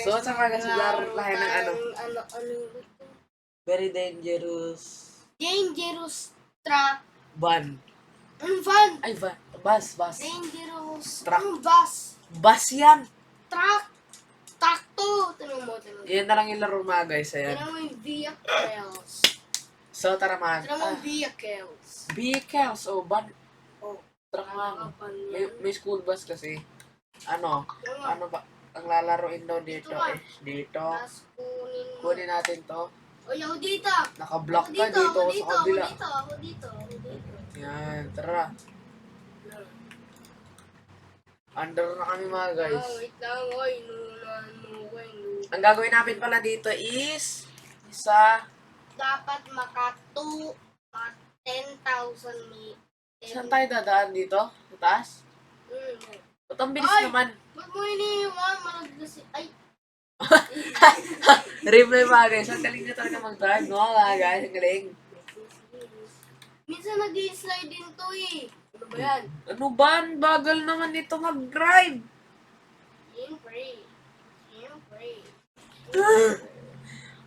So, sa mga laro lahat ng ano? Ano ito? Very dangerous. Dangerous truck. Van. Ang van. Ay, van. Bus. Dangerous. Truck. Ang bus. Bus yan. Truck. Takto. Tanong mo. Yan na lang yung laro mga guys. Ayan. Tanong mo yung vehicles. So, tara mga. Tanong mo yung vehicles. Vehicles. O, van. Oh. Truck nga. Kapan May school bus kasi. Ano ba? Ang lalaroin daw dito eh. Dito. Tapos kunin mo. Kunin natin to. Oy, ako dito. Nakablock Ako ka dito ako sa kabila. Ako dito. Yan, tara. Under na kami mga guys. Oh, wait lang. Oy, inuunahan mo ko. Ang gagawin namin pala dito is Dapat maka 10,000 meters. saan tayo dadaan dito? Sa taas? Ba't ang bilis Ay! naman? Ba't mo iniiwan? Malagdas. Ay! Replay mga guys. Ang galing na talaga mag-drive, no? Mga guys, ang galing. Minsan nag-slide din to eh. Ano ba yan? Ano ba? Ang bagal naman nito mag-drive. Siyempre.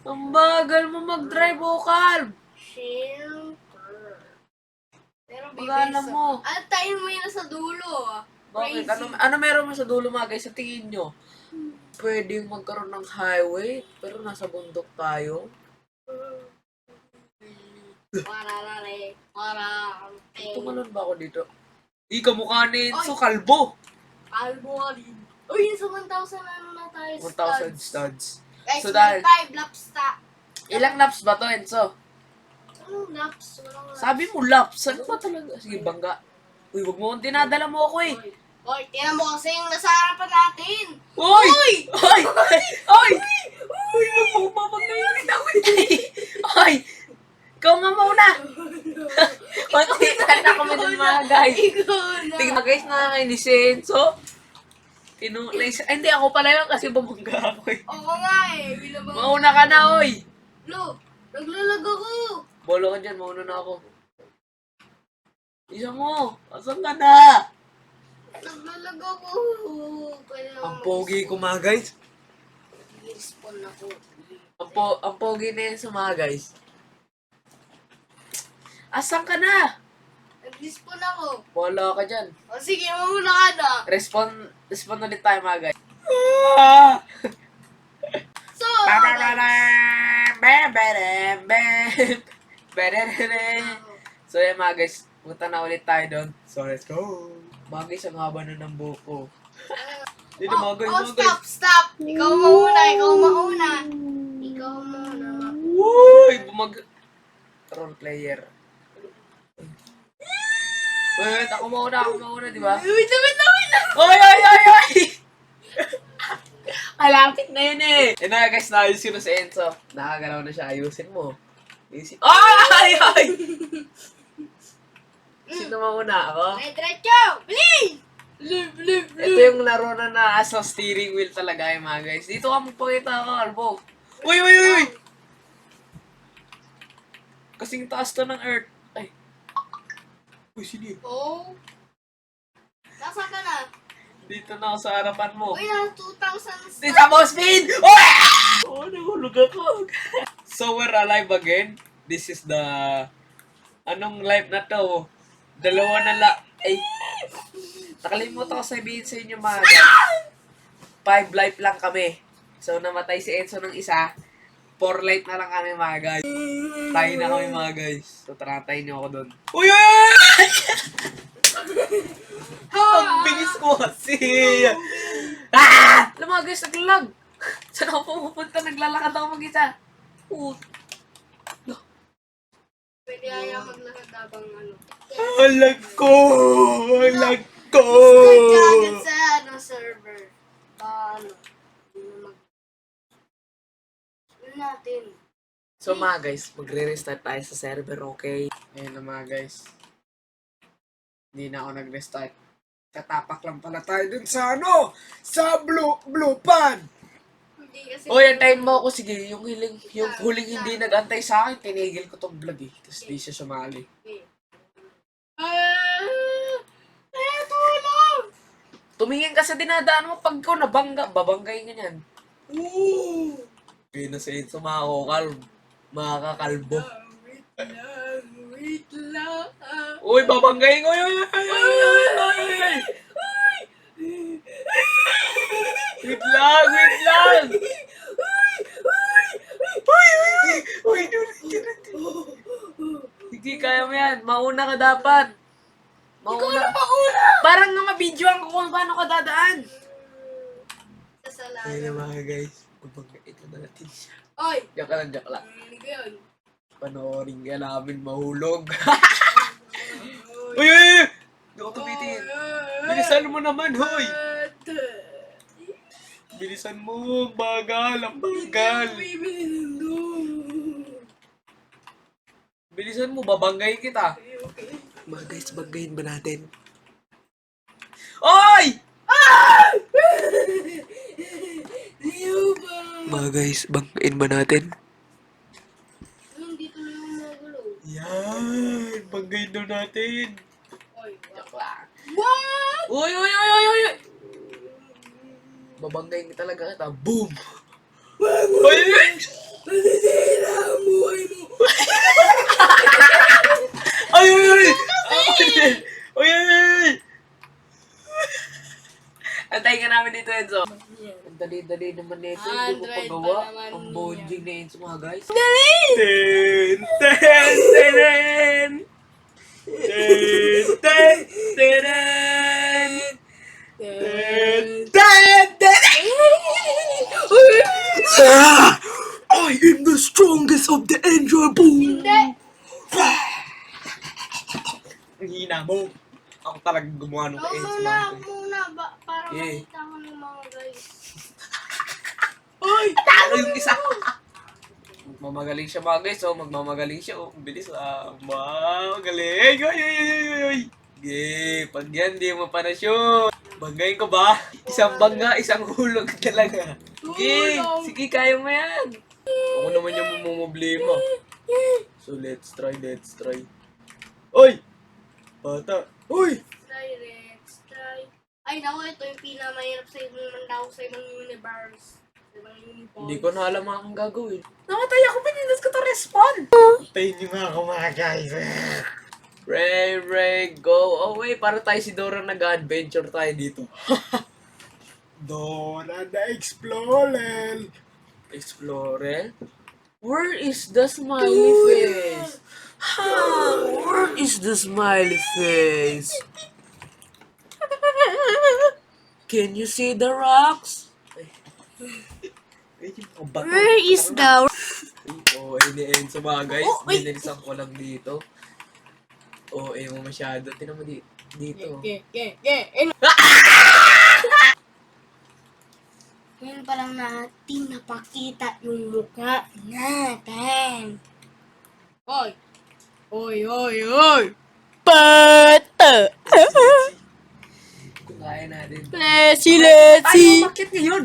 Ang bagal mo mag-drive, Okal. Siyempre. Pero Pag-alam mo. Antayin mo yun sa dulo ah. Bakit? Crazy. Ano meron mo sa dulo mga guys? Sa tingin nyo? Pwedeng magkaroon ng highway, pero nasa bundok tayo. Tumalon ba ako dito? Kamukha ni Enzo, kalbo. Kalbo ka din. Uy, sa 1,000 ano na tayo? 1,000 studs. Guys, So, may dahil- 5 laps ta. Ilang laps ba to, Enzo? Anong laps? Walang laps. Sabi mo laps. Ano ba talaga? Sige, bangga. Uy, wag mo. Dinadala mo ako eh. Hoy, tingnan mo kasi yung nasa harapan natin. Uy! Uy! Uy! Uy! Uy! Magpapagnayin ako eh. Uy! Ikaw nga muna. Pagtitan na kami ng mga guys. Ikaw na. Tingnan guys, nakakainis si Enzo. Hindi, ako pala yun kasi bumangga ako eh. Oo nga eh. Binabang. Mauna ka na, oy! Lo, naglalag ako. Bolo ka dyan, mauna na ako. Isa mo, asan ka na? Naglalag ako. Pwede naman Ang pogi ko mga guys. mag-respawn ako. Ang pogi na yun sa mga guys. Asan ka na? Nag-respawn ako. Wala ka dyan. O sige, mamuna ka na. Respond ulit tayo mga guys. So, So yan mga guys, punta na ulit tayo doon. So let's go. Mga guys, ang haba na ng buko. Dito mga guys, mga guys. stop. Ikaw mauna. Uy! Role player. Wait, ako mauna, di ba? Wait na. Oy! Malapit na yun eh. Yun na guys, naayusin na si Enzo. Nakagalaw na siya, ayusin mo. Ay! Sino mauna ako? May diretso. Bilis! Ito yung laro na nasa steering wheel talaga yung mga guys. Dito ka magpakita ka, Albo. Uy! Kasing taas to ng earth. Ay. Uy, sino yun? Oh. Nasaan ka na? Dito na ako sa harapan mo. Uy, na 2,000 Dito mo speed! Oh, nahulog ako. So we're alive again. This is the... Anong life na to? Dalawa na Ay. Nakalimutan ko sabihin sa inyo mga guys. 5 life lang kami. So namatay si Enzo ng isa. 4 life na lang kami mga guys. Tayo na kami mga guys. So tarantayin niyo ako doon. Uy! Ang bilis ko kasi. Alam mga guys, naglag. Saan ako pupunta? Naglalakad ako mag-isa. Pwede kaya maglakad habang ano. Alag ko! Discord ka agad sa server. Paano? Ano natin? So mga guys, magre-restart tayo sa server, okay? Ayun na mga guys. Hindi na ako nag-restart. Katapak lang pala tayo dun sa sa blue pan! Hindi kasi... Oy, antayin mo ako. Sige, yung huling hindi nag-antay sa akin, tinigil ko tong vlog eh. Tapos di siya sumali. Tulong! Tumingin ka sa dinadaan mo pag ko nabangga. Babanggayin ka niyan. Ooh! Pino sa Enzo, makakakalbo. Wait lang. Uy, babanggayin ko! Uy, uy, uy, uy, uy, uy, uy. Wait lang, wait lang! Uy, uy, uy! Uy, hindi, kaya mo yan. Mauna ka dapat. Mauna. Parang nga mabidyoan ko kung paano ka dadaan. Ayun na mga guys. Babanggayin na natin siya. Oy! Diyak lang, diyak lang. Ano ka yun? Panoorin ka namin mahulog. Uy, uy, uy! Hindi ako tumitingin. Bilisan mo naman, hoy! Bilisan mo, bagal, ang bagal. Bilisan mo, babanggayin kita. Mga guys, banggayin ba natin? Oy! Mga guys, banggayin ba natin? Hindi tuloy yung mga gulo. Yan, banggayin daw natin. Oy, What? Uy, uy, uy, uy, uy! Babanggayin talaga kita. Boom! Uy, uy! Nasisira ang buhay mo! Ay, uy, uy! Uy, uy, uy! Antayin ka namin dito, Enzo. Ang dali-dali naman nito. Hindi mo 100 pagawa. pa naman Ang yan. bonjing na Enzo, mga guys. Dali! Ten, ten, ten, ten, ten, ten, ten, ten, ten. I am the strongest of the Android boom. Hindi! Ang hina mo. Ako talagang gumawa ng Enzo. Muna, para Yeah. makita ko ng mga guys. Uy! Talo yung isa! Magmamagaling siya mga guys, oh. Magmamagaling siya, oh. Ang bilis, ah. Wow, galing! Ay, ay, ay, ay, ay! Okay, pag yan, di mo pa na-shoot. Banggayin ko ba? Isang bangga, isang hulog talaga. Okay, Hulog. sige, kaya mo yan. Ako naman yung mumumblema. So, let's try. Oy! Bata! Uy! Let's try. Ay, naku, ito yung pinakamahirap sa ibang tao sa ibang universe. Sa ibang universe. Hindi ko na alam ang gagawin. Namatay ako, pinilas ko to respawn. Tayo nyo nga ako mga guys. Ray, go away. Para tayo si Dora nag-adventure tayo dito. Dora the Explorer. Explorer? Where is the smiley face? Where is the smiley face? Can you see the rocks? Where is the... Oo, ini Enzo mga guys. Oh, wait. Binilisan ko lang dito. Oo, mo masyado. Tinan mo dito. Ngayon pa lang natin napakita yung mukha natin. Oy! Pata! Kung kaya natin. Let's Bakit ngayon?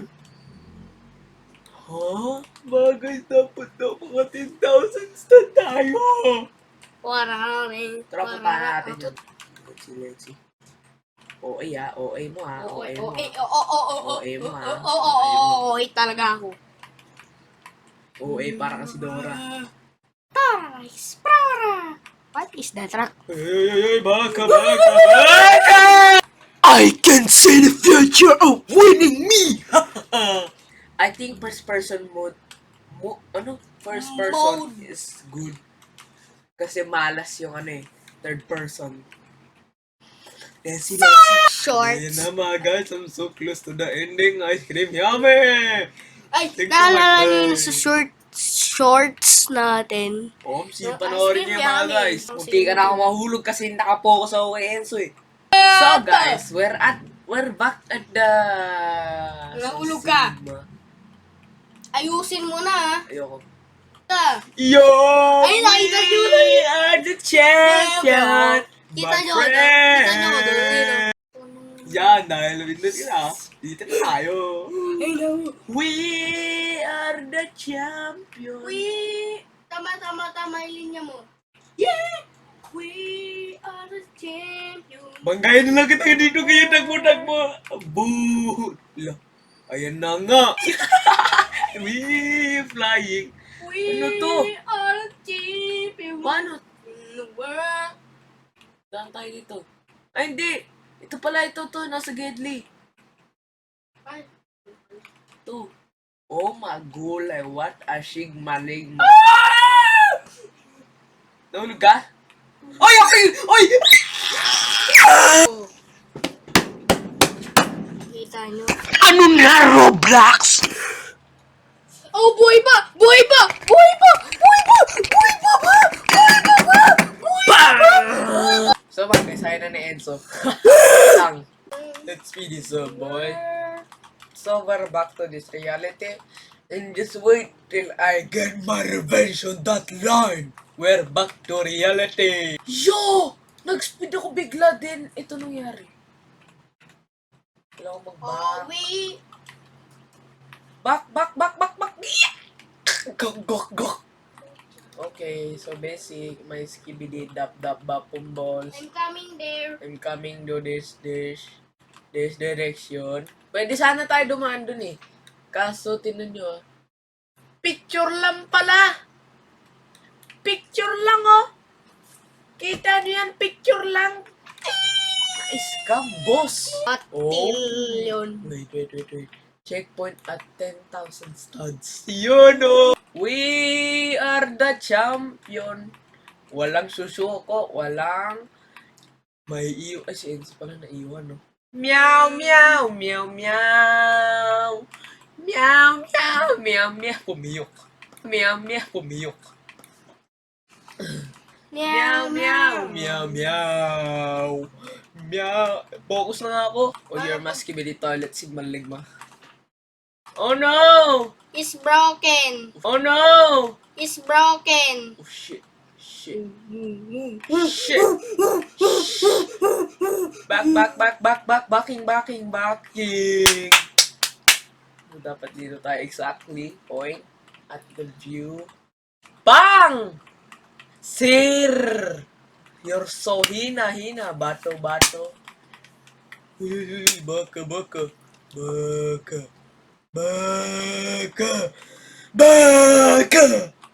Ha? Bagay, dapat daw mga 10,000 stan tayo. Wala rin. Tara, puntahan natin yun. Let's see. OA ah. OA mo ah. OA mo. OA mo ah. Oo, talaga ako. OA para kasi Dora. Tara, explora! What is that rock? Ay, baka! I can see the future of winning me! I think first person mode, first person Mode. is good. Kasi malas yung third person. Let's see. Ayan Shorts. na mga guys, I'm so close to the ending. Ice cream, yummy! Ay, Thank you, naalala Mark. niyo yung sa shorts natin. Omsi, Yung panoorin ice niyo cream, mga yummy. guys. Munti ka na ako mahulog kasi nakapokus ako kay Enzo eh. So guys, we're back at the... Nahulog ka. Sigma. Ayusin mo na, ha? Ayoko. Ta. Yo! Ay, nakita niyo na We are the champion! Kita my niyo ko doon. friend! Kita niyo ko doon. Yan, dahil Windows sila. Dito na tayo. Ay, no. We are the champion! Tama yung linya mo. Yeah! We are the champion. Banggayin na lang kita dito kaya nagmudag mo. Boo! Ayan na nga. We flying. We Ano to? are champions. Paano? In the world. Saan tayo dito? Ay, hindi. Ito pala, ito to. Nasa Gedli. Ay. Ito. Oh my gulay. What a shigmalig. Nahulog ka? Ay, okay! Ay! Oh. Kita nyo. Ano na, Roblox? Oh, buhay pa! Buhay pa! Buhay pa! Buhay pa! Buhay pa ba? Buhay pa ba? Buhay pa ba? So, mag-design na ni Enzo. Lang. Let's be this boy. So, we're back to this reality. And just wait till I get my revenge on that line. We're back to reality. Yo! Nag-speed ako bigla din. Ito nangyari. Kailangan ko Oh, mag-back. we... Back! Gok! Okay, so basic. May skibidi dap bapong balls. I'm coming there. I'm coming to this direction. Pwede sana tayo dumaan dun eh. Kaso, tinan nyo ah. Picture lang pala! Picture lang oh! Kita nyo yan, picture lang! Nice ka, boss! At yun. Wait. Checkpoint at 10,000 studs. Yun oh! We are the champion! Walang susuko, walang... May iyo... Ay, si Enzo pala naiwan no? Meow, meow, meow, meow. Meow, meow, meow, meow. Pumiyok. Meow, meow, pumiyok. Meow, meow, meow, meow. Meow. Focus na nga ako. Oh, your maskibili toilet signal ligma. Oh no! It's broken. Oh no! It's broken. Oh shit. Shit. Mm-hmm. Shit. Backing. So, dapat dito tayo exactly. Point at the view. Bang! Sir! You're so hina. Bato. Uy, baka.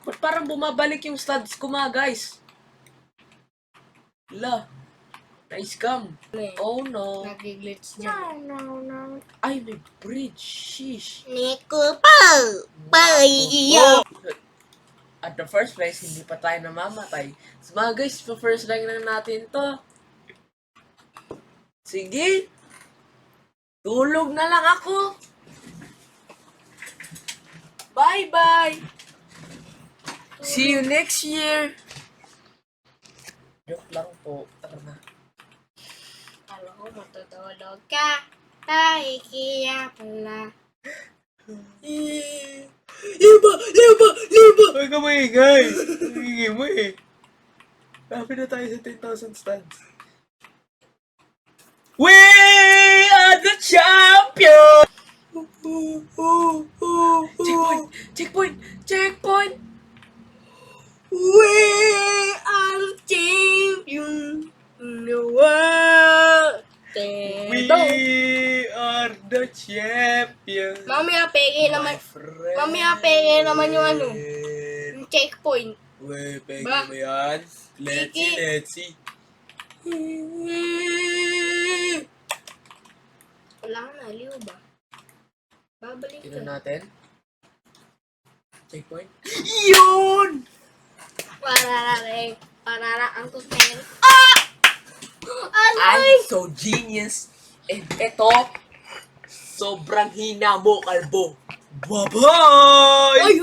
Ba't parang bumabalik yung studs ko mga guys? La. Na-scam. Oh no. Nag-glitch dyan. No. Ay, may bridge. Sheesh. Nico po. Oh. At the first place, hindi pa tayo namamatay. So mga guys, first lang natin to. Sige. Tulog na lang ako. Bye-bye. See you next year. Joke lang po. Tara na. Kala ko matutulog ka. Ay, kaya pala. Liba! Huwag ka maingay. Hingin mo eh. Lapit na tayo sa 10,000 stands. We are the champion! Checkpoint! We are champion in the world. We are the champion. Mamaya peke naman. friend. Mamaya peke naman yung ano. Yung checkpoint. Uy, peke Ba? mo yan. Peke. Let's see. Wala ka na, liw ba? Babalik Tignan ka. natin. Checkpoint. Yun! Parara ang tutel. Ah! I'm so genius. And eto, sobrang hina mo, kalbo. Bye-bye! Ay!